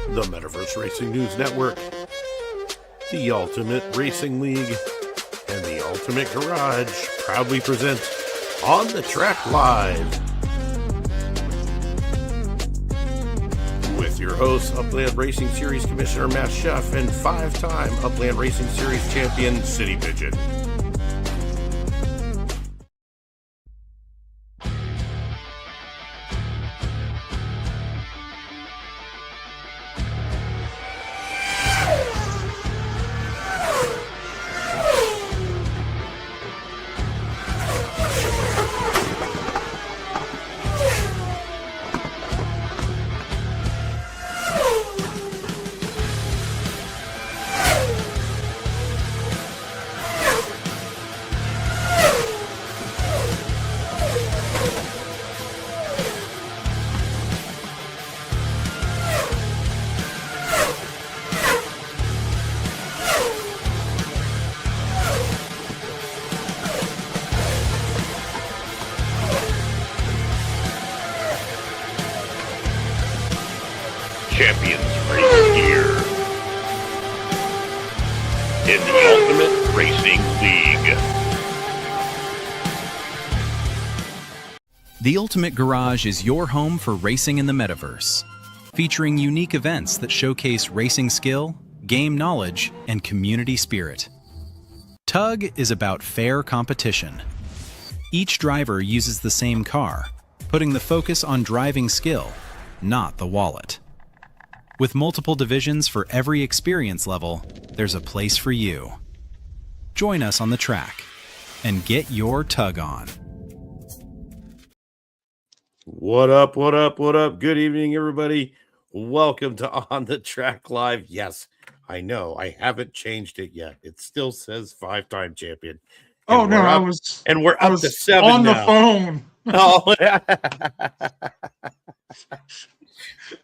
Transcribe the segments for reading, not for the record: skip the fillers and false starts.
the Metaverse Racing News Network, the Ultimate Racing League, and the Ultimate Garage proudly present On the Track Live. With your hosts, Upland Racing Series Commissioner Matt Schuff and five-time Upland Racing Series champion CityPigeon. Champions Racing here in the Ultimate Racing League. The Ultimate Garage is your home for racing in the metaverse, featuring unique events that showcase racing skill, game knowledge, and community spirit. Tug is about fair competition. Each driver uses the same car, putting the focus on driving skill, not the wallet. With multiple divisions for every experience level, there's a place for you. Join us on the track and get your tug on. What up, what up, what up? Good evening, everybody. Welcome to On the Track Live. Yes, I know, I haven't changed it yet. It still says five-time champion. Oh, no, we're up to 7 on now. the phone. Oh.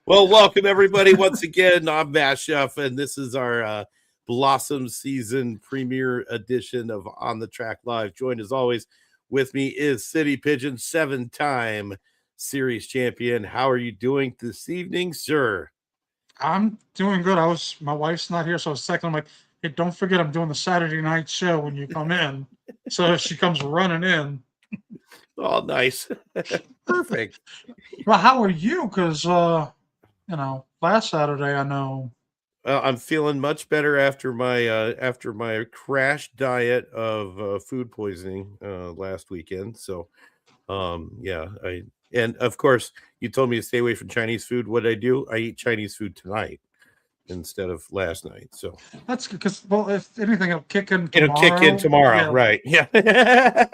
Well, welcome everybody once again. I'm Matt Schuff, and this is our Blossom Season premiere edition of On the Track Live. Joined as always with me is CityPigeon, 7-time series champion. How are you doing this evening, sir? I'm doing good. My wife's not here, so I was second. I'm like, hey, don't forget I'm doing the Saturday night show when you come in. So she comes running in. Oh, nice. Perfect. Well, how are you? Because, last Saturday, I know. I'm feeling much better after my crash diet of food poisoning last weekend. So, and of course, you told me to stay away from Chinese food. What did I do? I eat Chinese food tonight instead of last night. So That's because, well, if anything, it'll kick in tomorrow. It'll kick in tomorrow, yeah. Right? Yeah.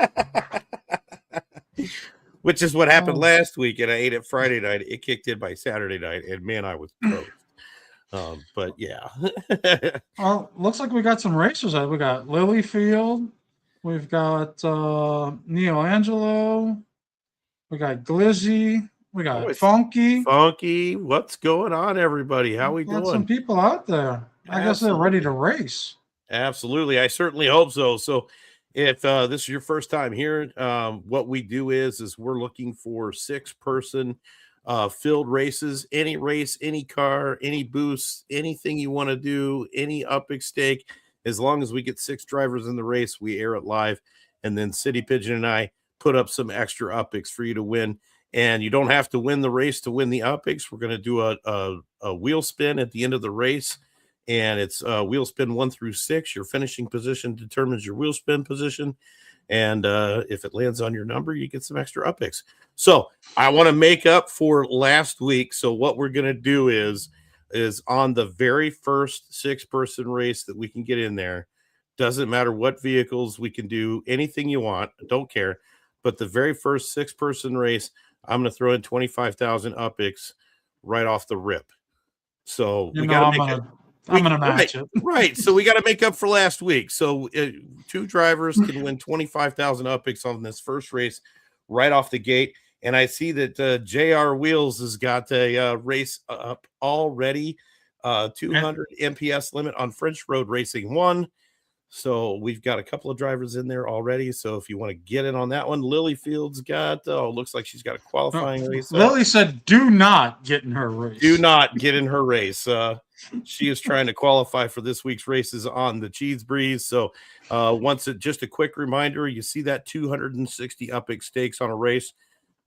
Which is what happened last week, and I ate it Friday night. It kicked in by Saturday night, and man, I was toast. But yeah. Well, looks like we got some racers. We got Lilyfield, we've got Neo Angelo, we got Glizzy, we got Funky. Funky, what's going on, everybody? How we doing? Some people out there. I guess they're ready to race. Absolutely, I certainly hope so. So, if this is your first time here, what we do is we're looking for 6-person field races. Any race, any car, any boost, anything you want to do, any uppick stake. As long as we get 6 drivers in the race, we air it live, and then CityPigeon and I put up some extra uppicks for you to win. And you don't have to win the race to win the uppicks. We're going to do a wheel spin at the end of the race. And it's wheel spin 1 through 6. Your finishing position determines your wheel spin position. And if it lands on your number, you get some extra uppicks. So I want to make up for last week. So what we're going to do is on the very first 6-person race that we can get in there, doesn't matter what vehicles, we can do anything you want. Don't care. But the very first 6-person race, I'm going to throw in 25,000 uppicks right off the rip. So we got to make it. I'm going to match it. Right. So we got to make up for last week. So 2 drivers can win 25,000 uppicks on this first race right off the gate. And I see that JR Wheels has got a race up already. 200 MPS limit on French Road Racing 1. So we've got a couple of drivers in there already. So if you want to get in on that one, Lilyfield's got, looks like she's got a qualifying race. Lily said, do not get in her race. Do not get in her race. She is trying to qualify for this week's races on the Cheese Breeze. So just a quick reminder, you see that 260 UPIC stakes on a race.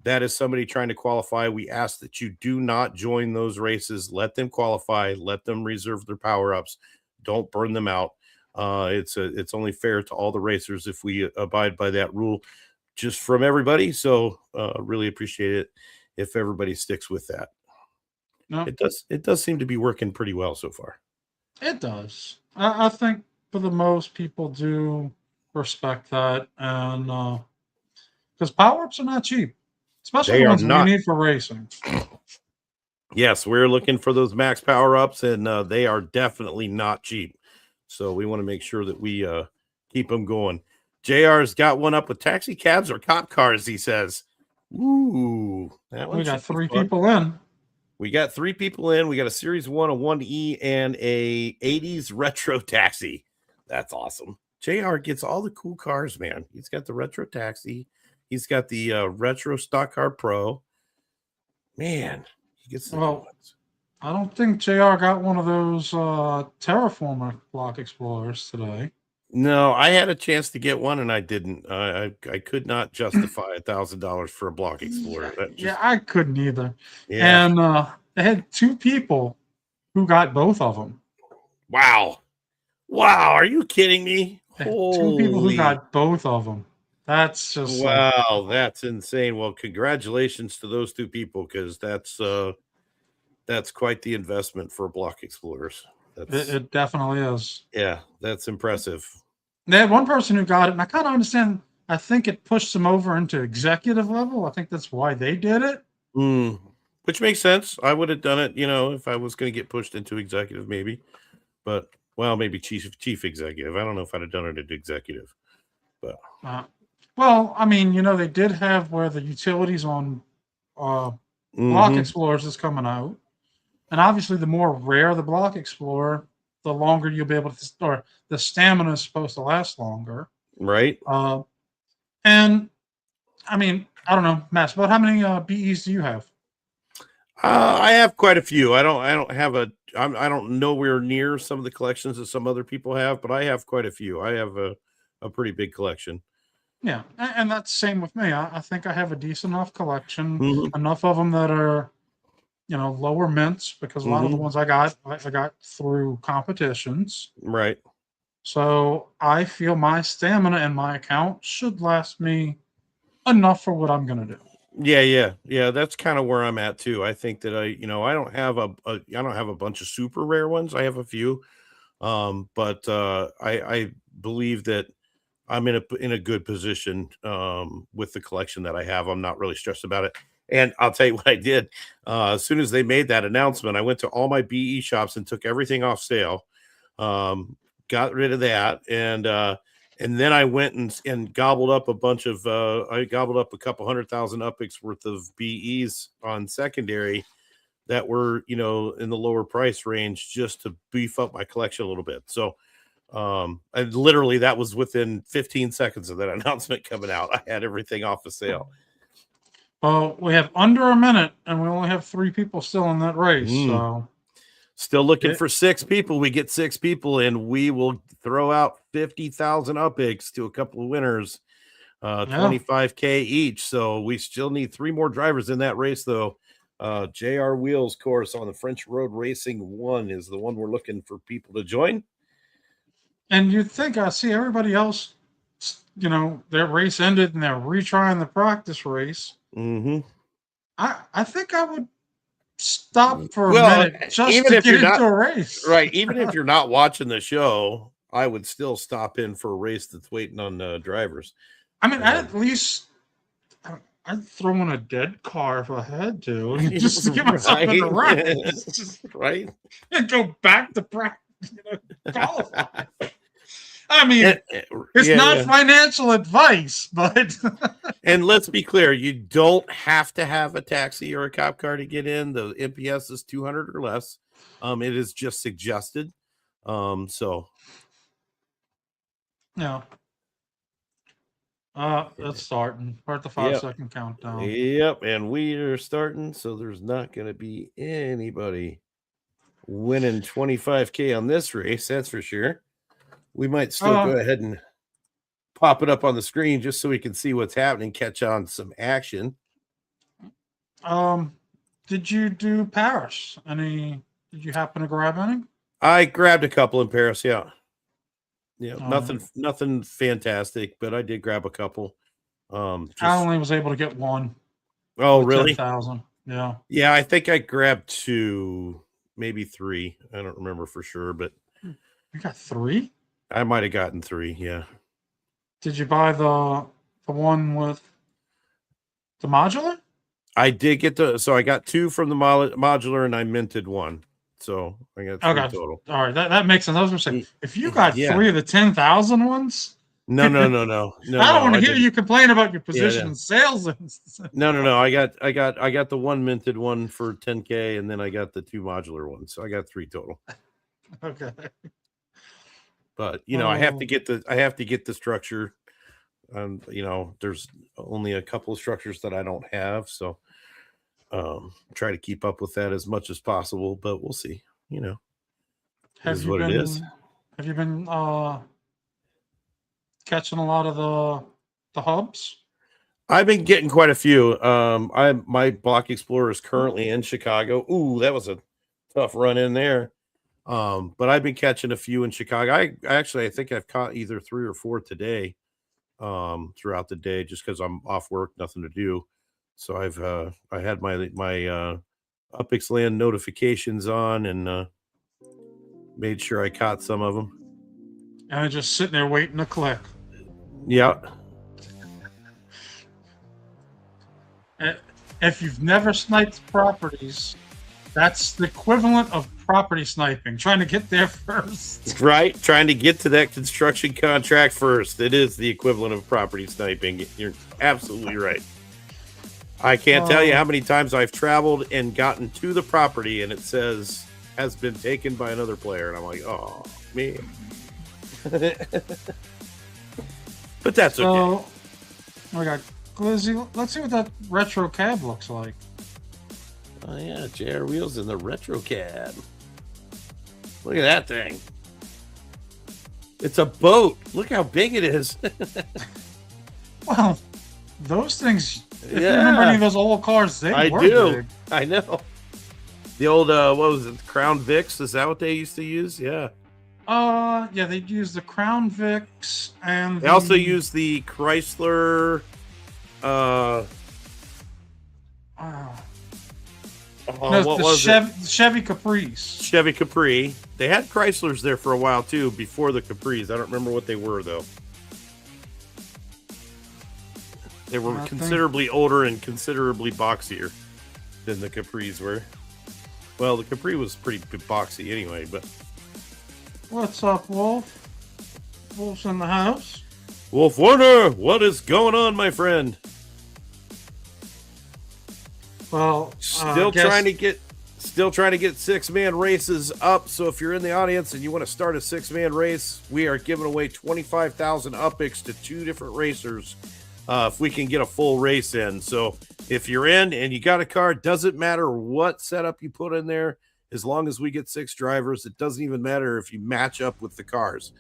That is somebody trying to qualify. We ask that you do not join those races. Let them qualify. Let them reserve their power-ups. Don't burn them out. It's only fair to all the racers if we abide by that rule just from everybody. So really appreciate it if everybody sticks with that. No. It does seem to be working pretty well so far. It does. I think for the most people do respect that, and because power-ups are not cheap, especially the ones we need for racing. Yes, we're looking for those max power-ups, and they are definitely not cheap. So we want to make sure that we keep them going. JR's got one up with taxi cabs or cop cars, he says. Ooh, that one. We got 3 people in. We got 3 people in. We got a Series 1, a 1E, and a 80s retro taxi. That's awesome. JR gets all the cool cars, man. He's got the retro taxi. He's got the retro stock car pro. Man, he gets the good ones. I don't think JR got one of those Terraformer block explorers today. No, I had a chance to get one and I didn't. I could not justify $1,000 for a block explorer. Yeah, I couldn't either. Yeah. And they had 2 people who got both of them. Wow. Are you kidding me? 2 people who got both of them. That's just that's insane. Well, congratulations to those 2 people, because that's quite the investment for block explorers. It definitely is. Yeah, that's impressive. They had one person who got it, and I kind of understand. I think it pushed them over into executive level. I think that's why they did it. Which makes sense. I would have done it, if I was going to get pushed into executive, maybe. But, maybe chief executive. I don't know if I'd have done it at executive. But they did have where the utilities on Block Explorers is coming out. And obviously, the more rare the Block Explorer, the longer you'll be able to, or the stamina is supposed to last longer. Right. And I don't know, Matt, about how many BEs do you have? I have quite a few. I don't nowhere near some of the collections that some other people have, but I have quite a few. I have a pretty big collection. Yeah, and that's the same with me. I think I have a decent enough collection, enough of them that are, lower mints, because a lot of the ones I got through competitions. Right. So I feel my stamina in my account should last me enough for what I'm going to do. Yeah. That's kind of where I'm at too. I think that I don't have a bunch of super rare ones. I have a few, but I believe that I'm in a good position with the collection that I have. I'm not really stressed about it. And I'll tell you what I did. As soon as they made that announcement, I went to all my BE shops and took everything off sale. Got rid of that, and then I went and gobbled up a bunch of. I gobbled up a couple 100,000 UPICs worth of BEs on secondary that were in the lower price range, just to beef up my collection a little bit. So. And literally that was within 15 seconds of that announcement coming out. I had everything off of sale. Well, we have under a minute and we only have 3 people still in that race. So still looking for 6 people. We get 6 people and we will throw out 50,000 UPICs to a couple of winners, 25K each. So we still need 3 more drivers in that race though. JR Wheels course on the French Road Racing 1 is the one we're looking for people to join. And you'd think I see everybody else, their race ended and they're retrying the practice race. I think I would stop for a minute just to get into a race. Right. Even if you're not watching the show, I would still stop in for a race that's waiting on drivers. At least I'd throw in a dead car if I had to, just to get myself in the race. Right. And go back to practice, qualify. It's not financial advice, but and let's be clear, you don't have to have a taxi or a cop car to get in. The NPS is 200 or less. It is just suggested. So Yeah. It's starting. We're at the Yep. 5-second countdown. Yep, and we are starting, so there's not going to be anybody winning 25K on this race, that's for sure. We might still go ahead and pop it up on the screen just so we can see what's happening, catch on some action. Did you do Paris? Did you happen to grab any? I grabbed a couple in Paris, yeah. Yeah, nothing fantastic, but I did grab a couple. I only was able to get one. Oh, really? 10,000. Yeah. Yeah, I think I grabbed 2, maybe 3. I don't remember for sure, but you got 3? I might have gotten 3, yeah. Did you buy the one with the modular? I did get so I got 2 from the modular and I minted 1. So I got 3 total. All right, that makes sense. I was going to say, if you got 3 of the 10,000 ones, no. I don't want to hear you complain about your position in sales. No. I got the 1 minted one for 10K, and then I got the 2 modular ones. So I got 3 total. Okay. But I have to get the structure. There's only a couple of structures that I don't have, so try to keep up with that as much as possible, but we'll see. Have you been catching a lot of the hubs? I've been getting quite a few. My Block Explorer is currently in Chicago. Ooh, that was a tough run in there. But I've been catching a few in Chicago. I think I've caught either 3 or 4 today. Throughout the day, just because I'm off work, nothing to do. So I had my Upix Land notifications on and made sure I caught some of them. And I'm just sitting there waiting to click. Yeah. If you've never sniped properties, that's the equivalent of property sniping, trying to get there first. Right, trying to get to that construction contract first. It is the equivalent of property sniping. You're absolutely right. I can't tell you how many times I've traveled and gotten to the property and it says has been taken by another player, and I'm like, oh man. But that's okay. We got Glizzy. Let's see what that retro cab looks like. Oh yeah, JR Wheels in the retro cab. Look at that thing. It's a boat. Look how big it is. Well, those things, if you remember any of those old cars, they were big. I know. The old, what was it, Crown Vics? Is that what they used to use? Yeah. Yeah, they used the Crown Vics and they also used the Chrysler, what was it? Chevy Caprice. Chevy Capri. They had Chryslers there for a while too, before the Capris. I don't remember what they were though. They were considerably older and considerably boxier than the Capris were. Well, the Capri was pretty boxy anyway, but. What's up, Wolf? Wolf's in the house. Wolf Warner, what is going on, my friend? Well, still trying to get 6-man races up. So if you're in the audience and you want to start a 6-man race, we are giving away 25,000 Upix to 2 different racers if we can get a full race in. So if you're in and you got a car, doesn't matter what setup you put in there, as long as we get 6 drivers. It doesn't even matter if you match up with the cars.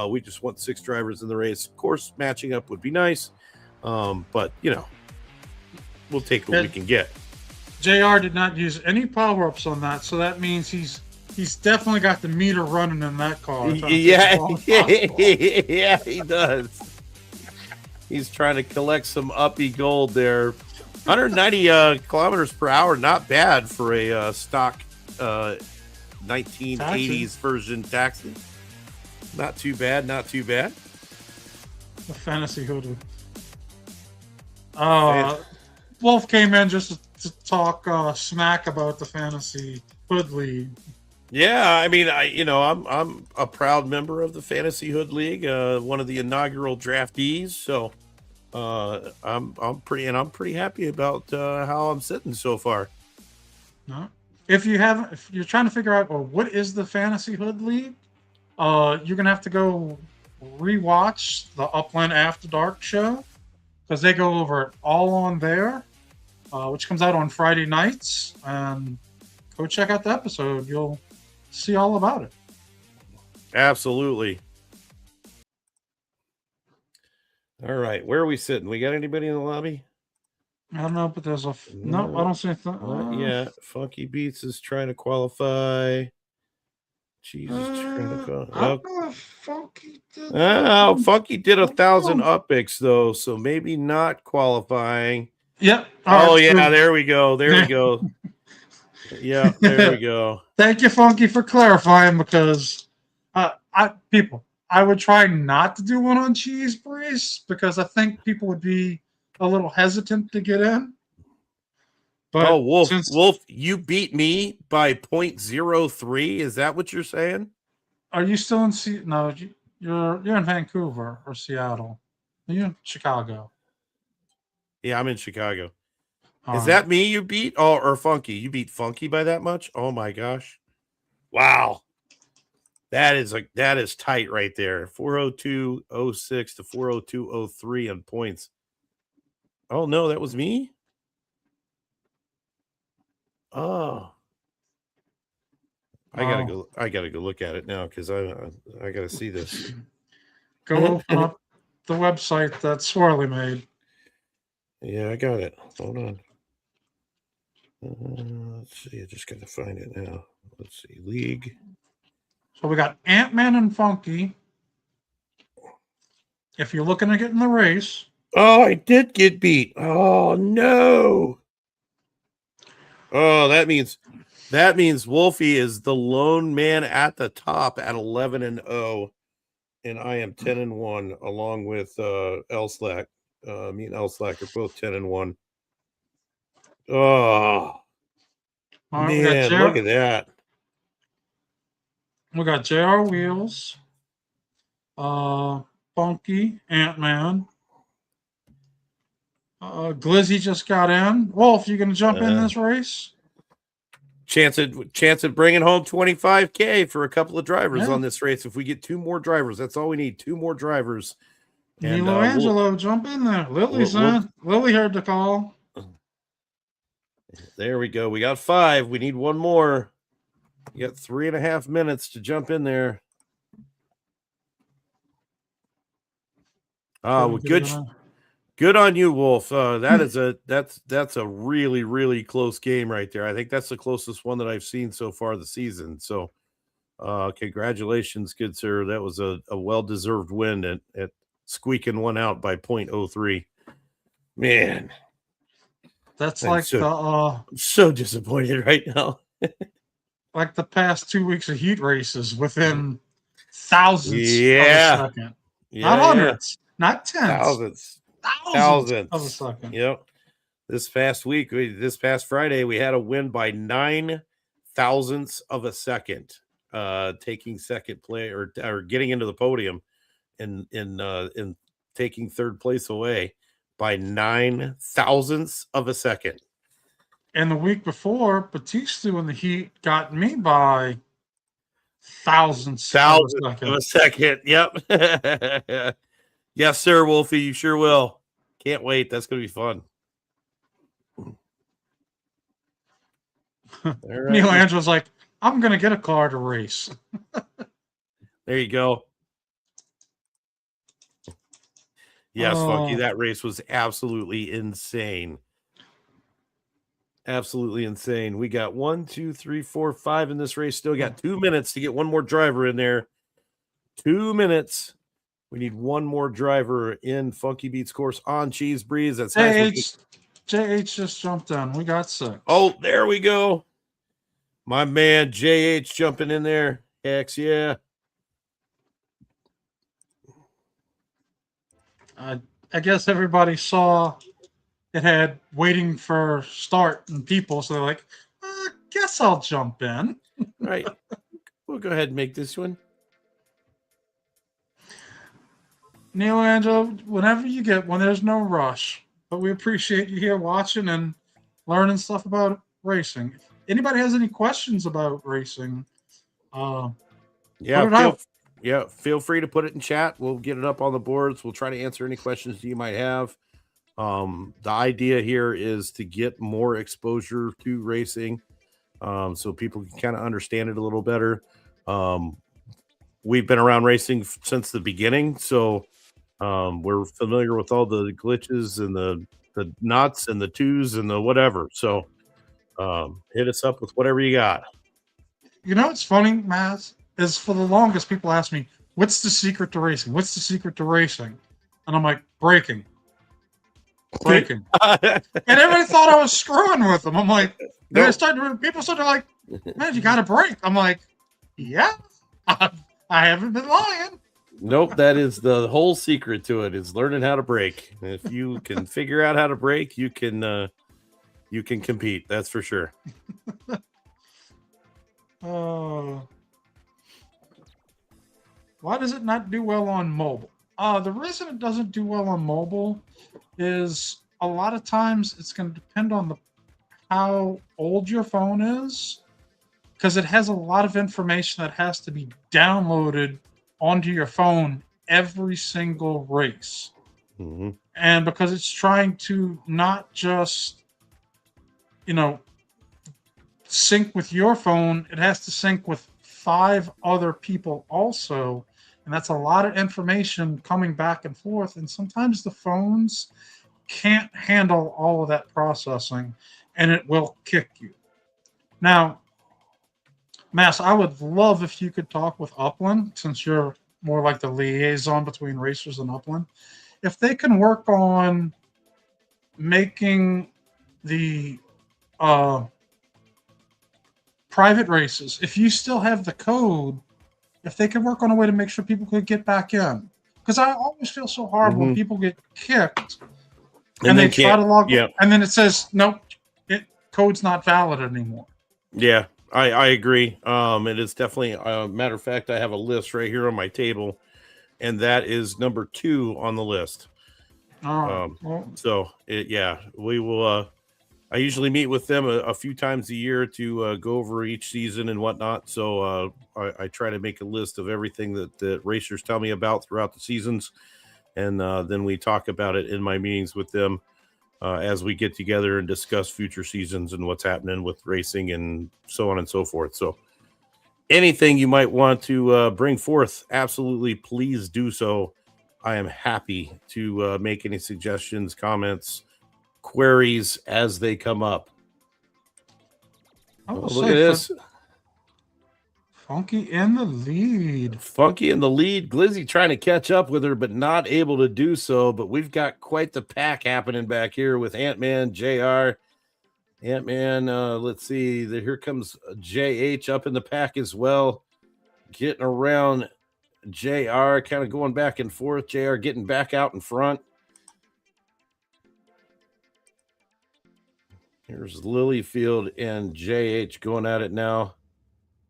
We just want 6 drivers in the race. Of course, matching up would be nice, but we'll take what we can get. JR did not use any power-ups on that, so that means he's definitely got the meter running in that car. Yeah, he does. He's trying to collect some uppy gold there. 190 kilometers per hour, not bad for a stock 1980s version taxi. Not too bad, not too bad. The fantasy hoodie. Wolf came in just to talk smack about the fantasy hood league. Yeah, I mean, I'm a proud member of the Fantasy Hood League, one of the inaugural draftees. So I'm pretty happy about how I'm sitting so far. No. If you're trying to figure out, what is the Fantasy Hood League, you're gonna have to go rewatch the Upland After Dark show because they go over it all on there, which comes out on Friday nights. And go check out the episode. You'll see all about it. Absolutely. All right. Where are we sitting? We got anybody in the lobby? I don't know, but there's a... No, I don't see anything. Yeah. Funky Beats is trying to qualify. Jesus, trying to go. I don't know if Funky did. Oh, Funky did 1,000 upicks though, so maybe not qualifying. Yep. Oh yeah, there we go. There we go. Yeah, there we go. Thank you, Funky, for clarifying because I would try not to do one on Cheese Breeze because I think people would be a little hesitant to get in. But Wolf, you beat me by 0.03. Is that what you're saying? Are you still in No, you're in Vancouver or Seattle. Are you in Chicago? Yeah, I'm in Chicago. All Is that me you beat? Oh, or Funky? You beat Funky by that much? Oh my gosh. Wow. That is tight right there. 402.06 to 402.03 on points. Oh no, that was me? Oh, I gotta go look at it now because I gotta see this. Go open up the website that Swirly made. Yeah, I got it. Hold on. Let's see. I just gotta find it now. Let's see. League. So we got Ant-Man and Funky. If you're looking to get in the race. Oh, I did get beat. Oh no. Oh, that means Wolfie is the lone man at the top at 11-0, and I am 10-1, along with Elslack. Me and Elslack are both 10-1. Oh man, look at that. We got JR Wheels, Funky, Ant-Man. Glizzy just got in. Wolf, you gonna jump in this race? Chance at bringing home 25K for a couple of drivers on this race. If we get 2 more drivers, that's all we need. 2 more drivers. And Milo Angelo, jump in there. Lily's in. Lily heard the call. There we go. We got 5. We need 1 more. You got 3.5 minutes to jump in there. Oh, good on you, Wolf. That's a really, really close game right there. I think that's the closest one that I've seen so far this season. So congratulations, good sir. That was a well-deserved win at squeaking one out by 0.03. Man. That's I'm so disappointed right now. Like the past 2 weeks of heat races within thousands of a second. Not hundreds, not tens. Thousands of a second. Yep. This past Friday, we had a win by 9 thousandths of a second, taking second place or getting into the podium and taking third place away by 9 thousandths of a second. And the week before, Batista in the heat got me by thousands of a second. Yep. Yes, sir, Wolfie. You sure will. Can't wait. That's going to be fun. Right. Neil Angelo's like, I'm going to get a car to race. There you go. Yes, Funky. That race was absolutely insane. Absolutely insane. We got 1, 2, 3, 4, 5 in this race. Still got 2 minutes to get 1 more driver in there. 2 minutes. We need 1 more driver in Funky Beats course on Cheese Breeze. That's JH just jumped in. We got 6. Oh, there we go. My man JH jumping in there. Heck yeah. I guess everybody saw it had waiting for start and people, so they're like, I guess I'll jump in. Right. We'll go ahead and make this one. Neil Angelo, whenever you get one, there's no rush. But we appreciate you here watching and learning stuff about racing. If anybody has any questions about racing, Yeah. Feel free to put it in chat. We'll get it up on the boards. We'll try to answer any questions you might have. The idea here is to get more exposure to racing, so people can kind of understand it a little better. We've been around racing since the beginning, so we're familiar with all the glitches and the knots and the twos and the whatever. So hit us up with whatever you got. You know what's funny, Matt, is for the longest people ask me, what's the secret to racing? What's the secret to racing? And I'm like, braking. And everybody thought I was screwing with them. I'm like, people started like, man, you got to brake. I'm like, yeah, I haven't been lying. Nope, that is the whole secret to it, is learning how to brake. If you can figure out how to brake, you can compete. That's for sure. Why does it not do well on mobile? The reason it doesn't do well on mobile is a lot of times it's going to depend on how old your phone is, because it has a lot of information that has to be downloaded onto your phone every single race. Mm-hmm. And because it's trying to not just, sync with your phone, it has to sync with 5 other people also. And that's a lot of information coming back and forth. And sometimes the phones can't handle all of that processing, and it will kick you. Now, Mass, I would love if you could talk with Upland, since you're more like the liaison between racers and Upland. If they can work on making the private races, if you still have the code, if they can work on a way to make sure people could get back in. Because I always feel so horrible when people get kicked and they try to log in, and then it says, nope, code's not valid anymore. Yeah, I agree. It is definitely, matter of fact, I have a list right here on my table, and that is number 2 on the list. We will. I usually meet with them a few times a year to go over each season and whatnot. So I try to make a list of everything that the racers tell me about throughout the seasons, and then we talk about it in my meetings with them as we get together and discuss future seasons and what's happening with racing and so on and so forth. So anything you might want to bring forth, absolutely, please do so. I am happy to make any suggestions, comments, queries as they come up. Look at this. Funky in the lead. Glizzy trying to catch up with her, but not able to do so. But we've got quite the pack happening back here with Ant-Man, JR. Ant-Man, let's see. Here comes JH up in the pack as well. Getting around JR, kind of going back and forth. JR getting back out in front. Here's Lilyfield and JH going at it now,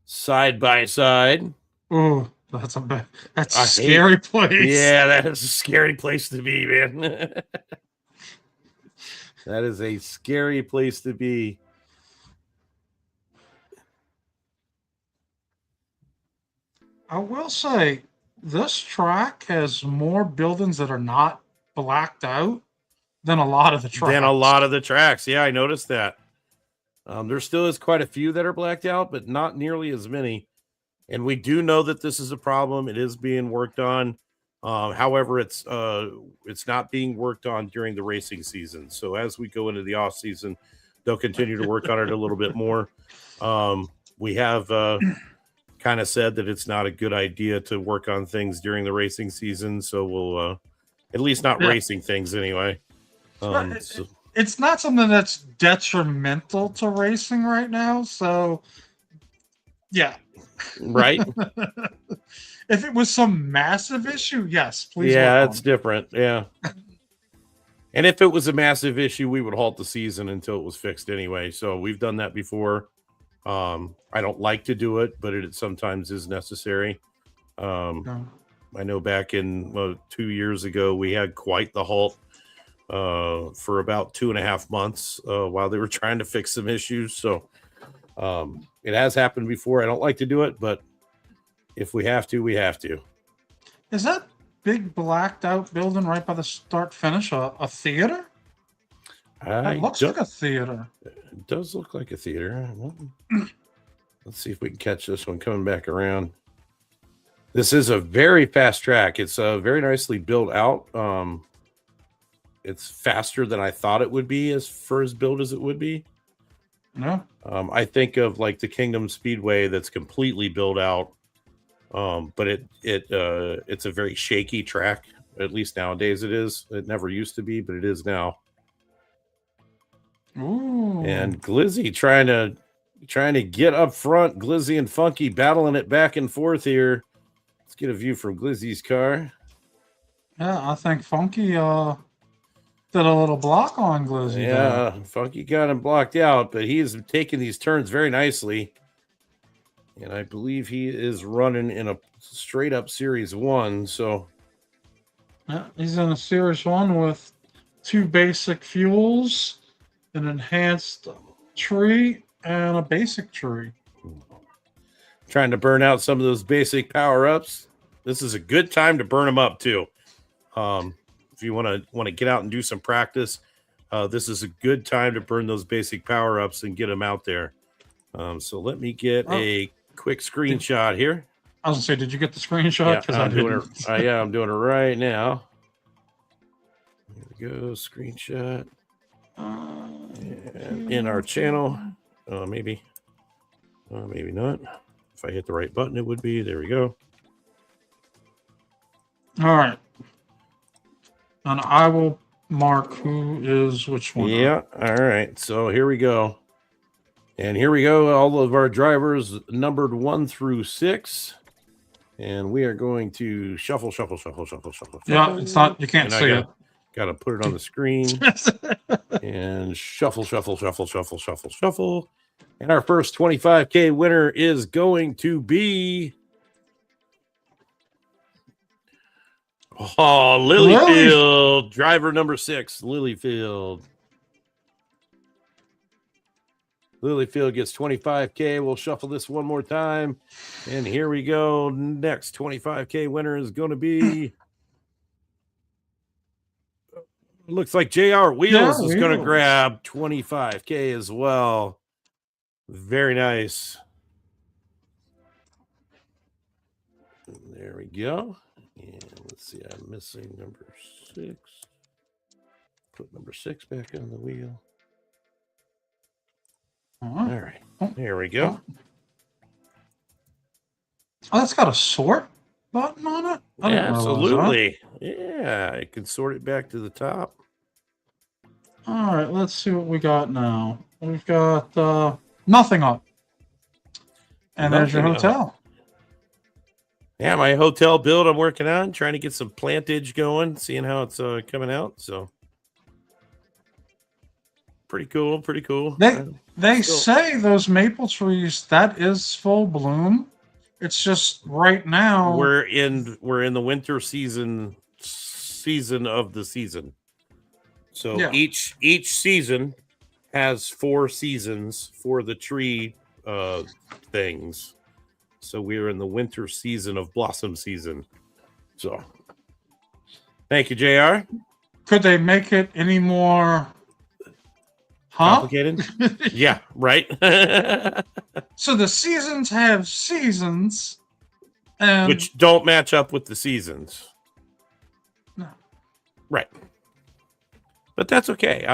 side by side. Oh, that's a scary place. Yeah, that is a scary place to be, man. That is a scary place to be. I will say, this track has more buildings that are not blacked out than a lot of the tracks. Yeah, I noticed that. There still is quite a few that are blacked out, but not nearly as many. And we do know that this is a problem. It is being worked on. However, it's not being worked on during the racing season. So as we go into the off season, they'll continue to work on it a little bit more. We have kind of said that it's not a good idea to work on things during the racing season. So we'll at least not racing things anyway. It's not something that's detrimental to racing right now. So, yeah. Right. If it was some massive issue, yes, please. Yeah, that's different. Yeah. And if it was a massive issue, we would halt the season until it was fixed anyway. So we've done that before. I don't like to do it, but it sometimes is necessary. I know back in 2 years ago, we had quite the halt for about 2.5 months while they were trying to fix some issues. So it has happened before. I don't like to do it, but If we have to, we have to. Is that big blacked out building right by the start finish a theater? It looks like a theater. It does look like a theater. Let's see if we can catch this one coming back around. This is a very fast track. It's very nicely built out. It's faster than I thought it would be as for as built as it would be. Yeah. I think of like the Kingdom Speedway that's completely built out. But it's a very shaky track. At least nowadays it is. It never used to be, but it is now. Ooh. And Glizzy trying to get up front. Glizzy and Funky battling it back and forth here. Let's get a view from Glizzy's car. Yeah, I think Funky did a little block on Glizzy. Yeah, there. Funky got him blocked out, but he's taking these turns very nicely. And I believe he is running in a straight up Series 1. So yeah, he's in a Series 1 with 2 basic fuels, an enhanced tree, and a basic tree. Trying to burn out some of those basic power-ups. This is a good time to burn them up too. If you want to get out and do some practice, this is a good time to burn those basic power-ups and get them out there. So let me get a quick screenshot here. I was gonna say, did you get the screenshot? Yeah, I'm doing it. Yeah, I'm doing it right now. Here we go, screenshot. And in our channel, maybe not. If I hit the right button, it would be. There we go. All right, and I will mark who is which one. Yeah. All right. So here we go. And here we go. All of our drivers numbered 1 through 6. And we are going to shuffle. Yeah, it's not, you can't see it. Got to put it on the screen. And shuffle. And our first 25K winner is going to be Lilyfield. Driver number 6, Lilyfield. Lilyfield gets 25K. We'll shuffle this one more time. And here we go. Next 25K winner is going to be... Looks like JR Wheels is going to grab 25K as well. Very nice. There we go. And let's see. I'm missing number 6. Put number 6 back on the wheel. All right. There we go. Oh, that's got a sort button on it? Yeah, absolutely. Yeah, I can sort it back to the top. All right, let's see what we got now. We've got nothing up. And there's your hotel. Yeah, my hotel build I'm working on, trying to get some plantage going, seeing how it's coming out. So pretty cool. They say those maple trees, that is full bloom. It's just right now we're in the winter season of the season. So yeah. each season has 4 seasons for the tree things. So we're in the winter season of blossom season. So thank you, JR. Could they make it any more complicated? Yeah, right. So the seasons have seasons, which don't match up with the seasons. No. Right. But that's okay.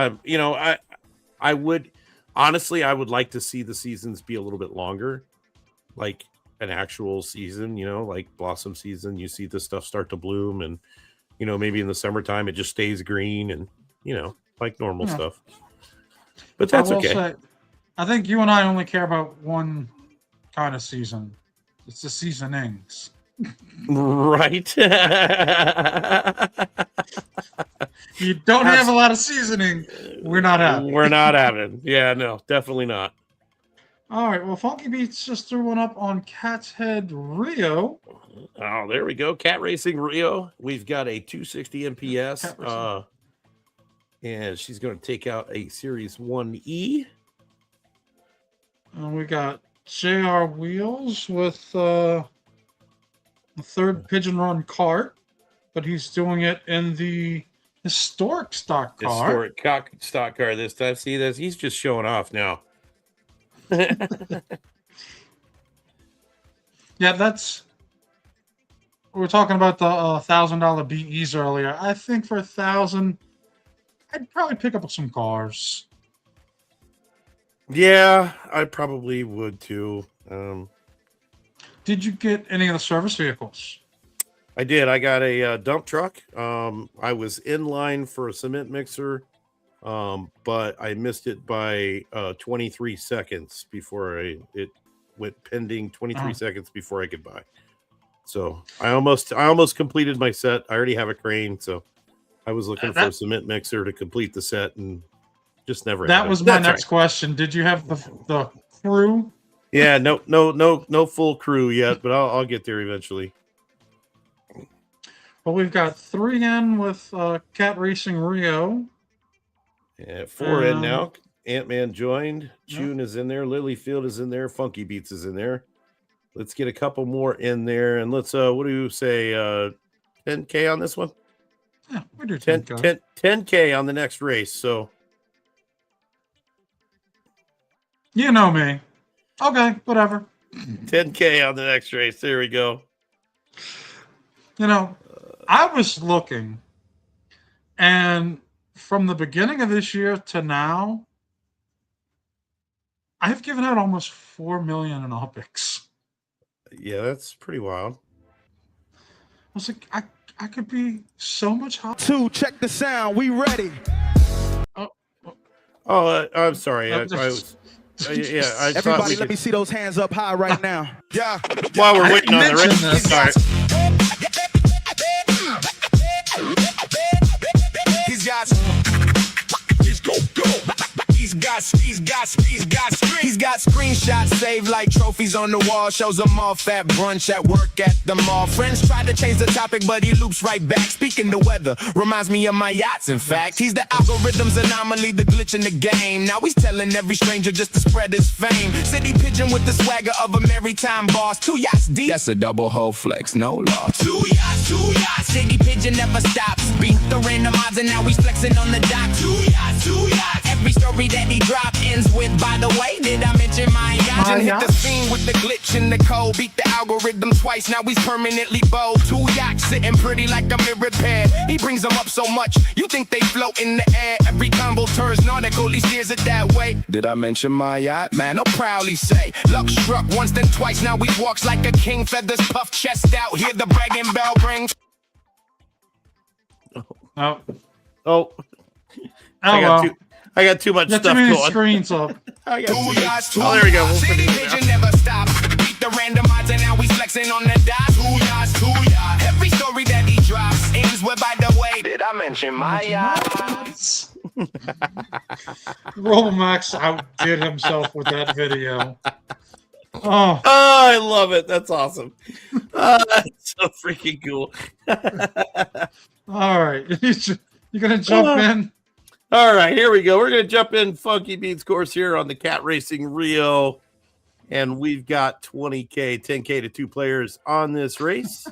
I would honestly, I would like to see the seasons be a little bit longer, like an actual season. Like blossom season. You see this stuff start to bloom, and maybe in the summertime it just stays green, and like normal stuff. But that's okay. Say, I think you and I only care about one kind of season. It's the seasonings. Right. You don't have a lot of seasoning. We're not having. We're not having. Yeah, no, definitely not. All right. Well, Funky Beats just threw one up on Cat's Head Rio. Oh, there we go. Cat Racing Rio. We've got a 260 MPS. And she's going to take out a Series 1E. And we got JR Wheels with the third Pigeon Run kart, but he's doing it in the historic stock car. Stock car this time. See this? He's just showing off now. Yeah, that's. We were talking about the $1,000 BEs earlier. I think for 1,000, I'd probably pick up some cars. Yeah, I probably would too. Did you get any of the service vehicles? I did. I got a dump truck. I was in line for a cement mixer, but I missed it by 23 seconds before it went pending. 23 seconds before I could buy. So I almost completed my set. I already have a crane, so I was looking for a cement mixer to complete the set and just never. That was my next question. Did you have the crew? Yeah, no full crew yet, but I'll get there eventually. Well, we've got 3 in with Cat Racing Rio. Yeah, 4 in now. Ant-Man joined. June is in there. Lilyfield is in there. Funky Beats is in there. Let's get a couple more in there, and let's what do you say? 10K on this one. Yeah, we do 10K. 10K on the next race. So you know me. Okay, whatever. 10K on the next race. There we go. You know, I was looking, and from the beginning of this year to now, I've given out almost 4 million in OPIX. Yeah, that's pretty wild. I was like, I could be so much higher. 2, check the sound. We ready. I'm sorry. I was. Yeah, everybody, let me see those hands up high right now. Yeah. While we're waiting on the rest. Sorry. He's got screenshots saved like trophies on the wall. Shows them off at brunch, at work, at the mall. Friends try to change the topic, but he loops right back. Speaking the weather, reminds me of my yachts, in fact. He's the algorithm's anomaly, the glitch in the game. Now he's telling every stranger just to spread his fame. City pigeon with the swagger of a maritime boss. 2 yachts deep, that's a double hole flex, no loss. 2 yachts, city pigeon never stops. Beat the random odds and now he's flexing on the dock. 2 yachts, every story that he drop ends with, by the way, did I mention my yacht? Hit the scene with the glitch in the code. Beat the algorithm twice, now he's permanently bold. 2 yachts sitting pretty like a mirrored pair. He brings them up so much, you think they float in the air. Every combo turns nautical, he steers it that way. Did I mention my yacht? Man, I'll proudly say, luck struck once then twice, now he walks like a king. Feathers puff chest out, hear the bragging bell ring. I got too much stuff too many going. Screens up. I got oh, there we go. City pigeon never stops. Beat the random odds and now he's flexing on the dot. 2 yachts. Every story that he drops ends with, by the way, did I mention my yachts? Robomax outdid himself with that video. Oh, I love it. That's awesome. That's so freaking cool. All right. You're going to jump in? All right, here we go. We're going to jump in Funky Beats course here on the Cat Racing Rio. And we've got 20K, 10K to 2 players on this race.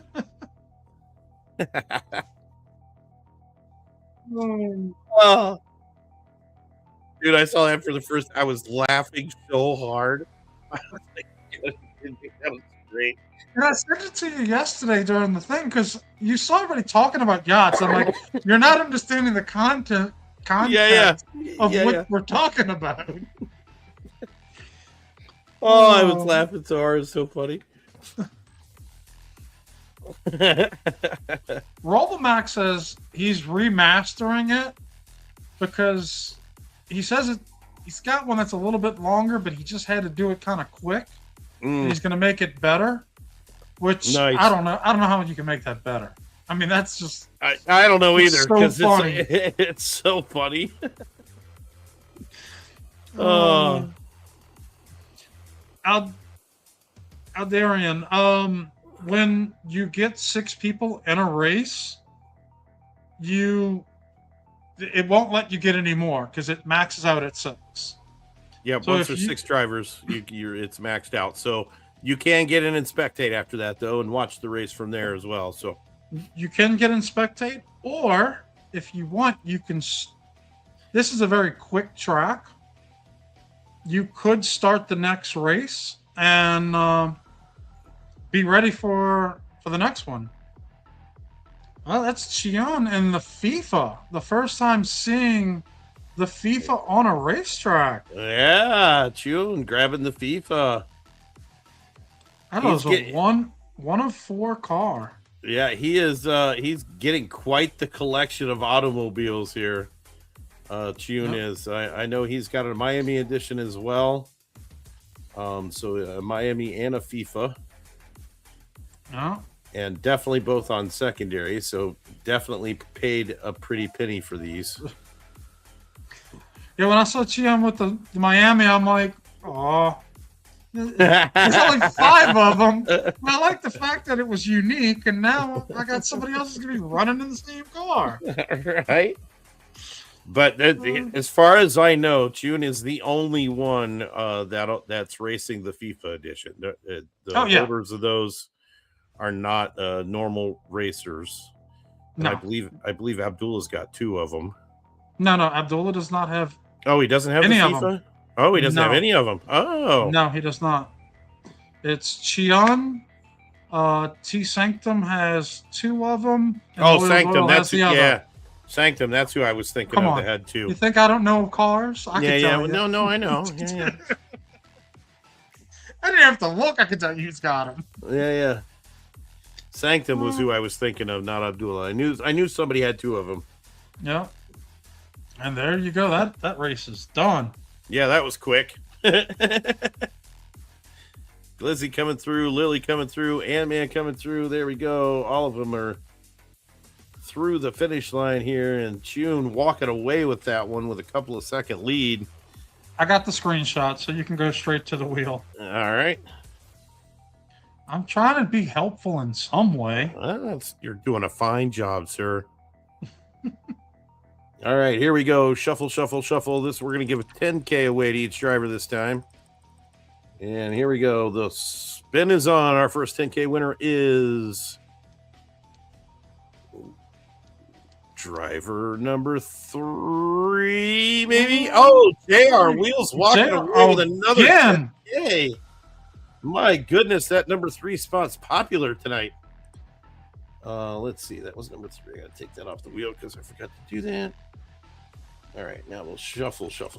Oh. Dude, I saw that for the first. I was laughing so hard. I was like, that was great. And I sent it to you yesterday during the thing because you saw everybody talking about yachts. I'm like, you're not understanding the context of what we're talking about. Oh, I was laughing so hard. It's so funny. Robomax says he's remastering it because he says he's got one that's a little bit longer, but he just had to do it kind of quick. He's going to make it better, which nice. I don't know how you can make that better. I mean, that's just I don't know either because so it's so funny. Aldarian, when you get 6 people in a race, it won't let you get any more because it maxes out at 6. Yeah, so once there's 6 drivers, it's maxed out. So You can get in and spectate after that, though, and watch the race from there as well. So You can get in spectate, or if you want, you can. This is a very quick track. You could start the next race and be ready for the next one. Well, that's Chion and the FIFA. The first time seeing the FIFA on a racetrack. yeah, June grabbing the FIFA. That was a one of 4 car. Yeah, he is. He's getting quite the collection of automobiles here. June is. I know he's got a Miami edition as well. So a Miami and a FIFA. Yeah. And definitely both on secondary. So definitely paid a pretty penny for these. Yeah, when I saw Chion with the Miami, I'm like, oh. There's only 5 of them. I like the fact that it was unique, and now I got somebody else who's going to be running in the same car. Right? But as far as I know, June is the only one that's racing the FIFA edition. The holders of those are not normal racers. No. I believe Abdullah's got 2 of them. No, Abdullah does not have. Oh, he doesn't have any the of FIFA? them. Oh, he doesn't have any of them. Oh. No, he does not. It's Chion. T Sanctum has 2 of them. Sanctum. That's yeah. Sanctum. That's who I was thinking of. That had 2. You think I don't know cars? I can tell you. No, I know. Yeah. I didn't have to look. I could tell you who's got them. Yeah. Sanctum was who I was thinking of, not Abdullah. I knew somebody had 2 of them. Yeah. And there you go. That race is done. Yeah, that was quick. Glizzy coming through, Lily coming through, Ant-Man coming through. There we go. All of them are through the finish line here, and June walking away with that one with a couple of second lead. I got the screenshot, so you can go straight to the wheel. All right. I'm trying to be helpful in some way. You're doing a fine job, sir. All right, here we go. Shuffle. This we're going to give a 10K away to each driver this time. And here we go. The spin is on. Our first 10K winner is driver number 3, maybe. Oh, JR Wheels walking away with another 10K. My goodness, that number 3 spot's popular tonight. Let's see. That was number 3. I got to take that off the wheel because I forgot to do that. All right, now we'll shuffle. Second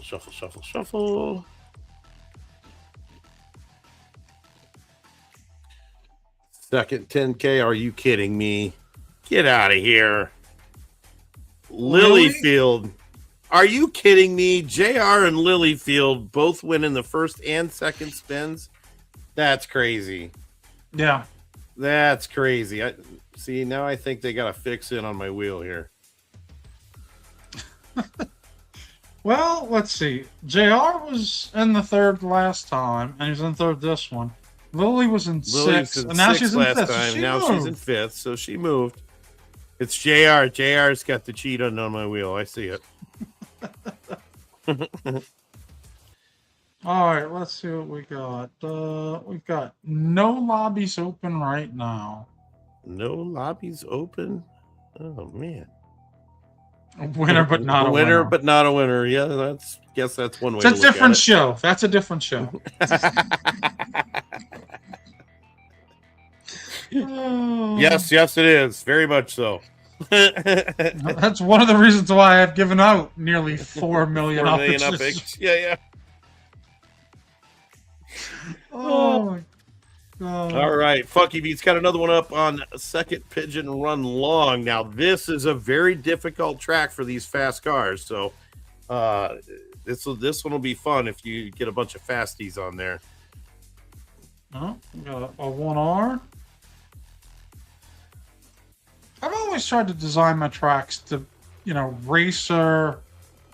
10K. Are you kidding me? Get out of here. Lilyfield. Are you kidding me? JR and Lilyfield both win in the first and second spins. That's crazy. Yeah. That's crazy. See, now I think they got to fix in on my wheel here. Well, let's see. JR was in the 3rd last time, and he's in 3rd this one. Lily was in 6th, and now she's in 5th. So now she's in 5th, so she moved. It's JR. JR's got the cheat on my wheel. I see it. All right, let's see what we got. We've got no lobbies open right now. No lobbies open? Oh, man. A winner, but not a winner. Winner, but not a winner. Yeah, guess that's one way to look at it. It's a different show. That's a different show. Yes, it is. Very much so. That's one of the reasons why I've given out nearly 4 million up. Yeah. Oh my God. All right, Funky Beat's got another one up on Second Pigeon Run Long. Now, this is a very difficult track for these fast cars, so this one will be fun if you get a bunch of fasties on there. Oh, we got a 1R. I've always tried to design my tracks to, racer.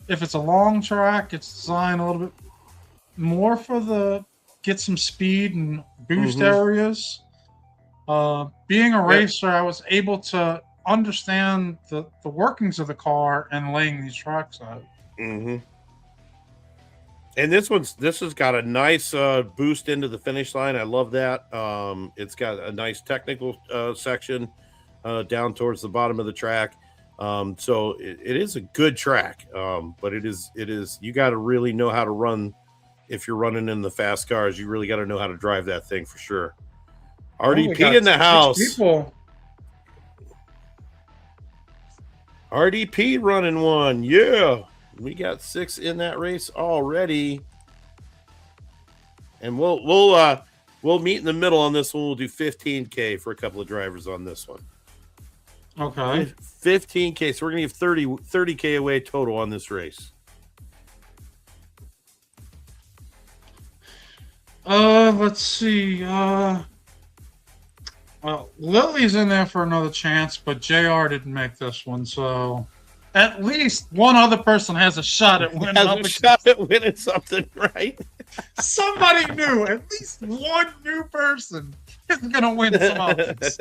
If it's a long track, it's designed a little bit more for get some speed and boost areas. Being a racer, I was able to understand the workings of the car and laying these tracks out. And this has got a nice boost into the finish line. I love that. It's got a nice technical section down towards the bottom of the track. So it is a good track. But it is you got to really know how to run. If you're running in the fast cars, you really got to know how to drive that thing for sure. RDP in the house. People. RDP running one. Yeah. We got 6 in that race already. And we'll meet in the middle on this one. We'll do 15K for a couple of drivers on this one. Okay. 15K. So we're going to give 30K away total on this race. Let's see. Well, Lily's in there for another chance, but JR didn't make this one, so at least one other person has a shot at winning. Winning something, right? Somebody new. At least one new person is gonna win some others.